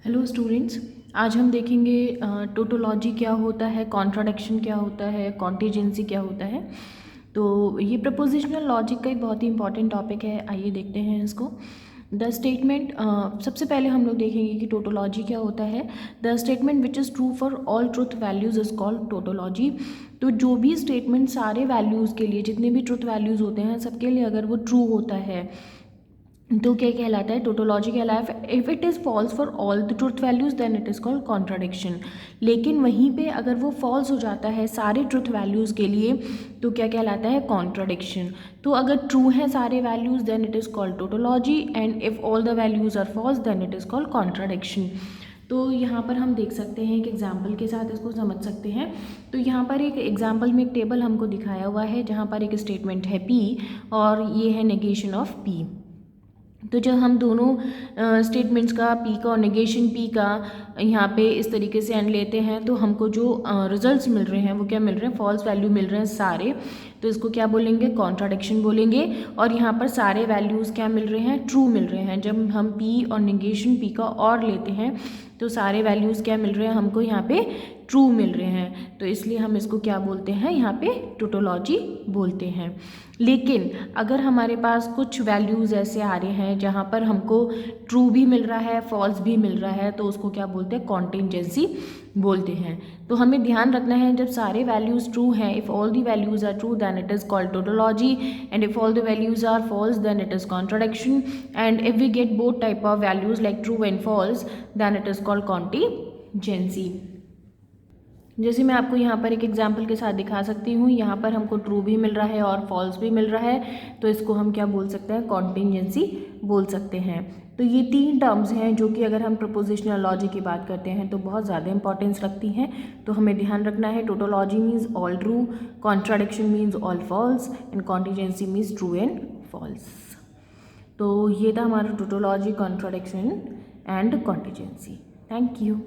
Hello students, आज हम देखेंगे टोटोलॉजी क्या होता है, कॉन्ट्राडिक्शन क्या होता है, कॉन्टीजेंसी क्या होता है। तो ये प्रपोजिशनल लॉजिक का एक बहुत ही इंपॉर्टेंट टॉपिक है। आइए देखते हैं इसको। द स्टेटमेंट, सबसे पहले हम लोग देखेंगे कि टोटोलॉजी क्या होता है। The statement which is true for all truth values is called tautology. तो जो भी स्टेटमेंट सारे वैल्यूज़ के लिए, जितने भी ट्रुथ वैल्यूज़ होते हैं सबके लिए अगर वो ट्रू होता है तो क्या कहलाता है, टोटोलॉजी कहलाता है। If it is false for all the truth values then it is called contradiction. लेकिन वहीं पे अगर वो फॉल्स हो जाता है सारे ट्रुथ वैल्यूज़ के लिए तो क्या कहलाता है, कॉन्ट्राडिक्शन। तो अगर ट्रू है सारे values then it is called tautology, and if all the values are false then it is called contradiction. तो यहाँ पर हम देख सकते हैं एक एग्जाम्पल के साथ इसको समझ सकते हैं। तो यहाँ पर एक एग्जाम्पल में एक टेबल हमको दिखाया हुआ है जहाँ पर एक स्टेटमेंट है P और ये है नेगेशन ऑफ P। तो जब हम दोनों स्टेटमेंट्स का P का और नेगेशन P का यहाँ पे इस तरीके से एंड लेते हैं तो हमको जो रिजल्ट्स मिल रहे हैं वो क्या मिल रहे हैं, फॉल्स वैल्यू मिल रहे हैं सारे। तो इसको क्या बोलेंगे, कॉन्ट्राडिक्शन बोलेंगे। और यहाँ पर सारे वैल्यूज़ क्या मिल रहे हैं, ट्रू मिल रहे हैं। जब हम P और नेगेशन P का और लेते हैं तो सारे वैल्यूज़ क्या मिल रहे हैं हमको, यहाँ पे ट्रू मिल रहे हैं। तो इसलिए हम इसको क्या बोलते हैं, यहाँ पे टोटोलॉजी बोलते हैं। लेकिन अगर हमारे पास कुछ वैल्यूज़ ऐसे आ रहे हैं जहाँ पर हमको ट्रू भी मिल रहा है, फॉल्स भी मिल रहा है, तो उसको क्या बोलते हैं, कॉन्टिजेंसी बोलते हैं। तो हमें ध्यान रखना है जब सारे वैल्यूज़ ट्रू हैं, if all the values are true then it is called tautology, and if all the values are false then it is contradiction, and if we get both type of values like true and false then it is called contingency. जैसे मैं आपको यहाँ पर एक example के साथ दिखा सकती हूँ, यहाँ पर हमको ट्रू भी मिल रहा है और फॉल्स भी मिल रहा है, तो इसको हम क्या बोल सकते हैं, कॉन्टिजेंसी बोल सकते हैं। तो ये तीन टर्म्स हैं जो कि अगर हम प्रपोजिशनल लॉजिक की बात करते हैं तो बहुत ज़्यादा इंपॉर्टेंस रखती हैं। तो हमें ध्यान रखना है, tautology means all true, contradiction means all false, and contingency means true and false. तो ये था हमारा tautology, contradiction and contingency. Thank you.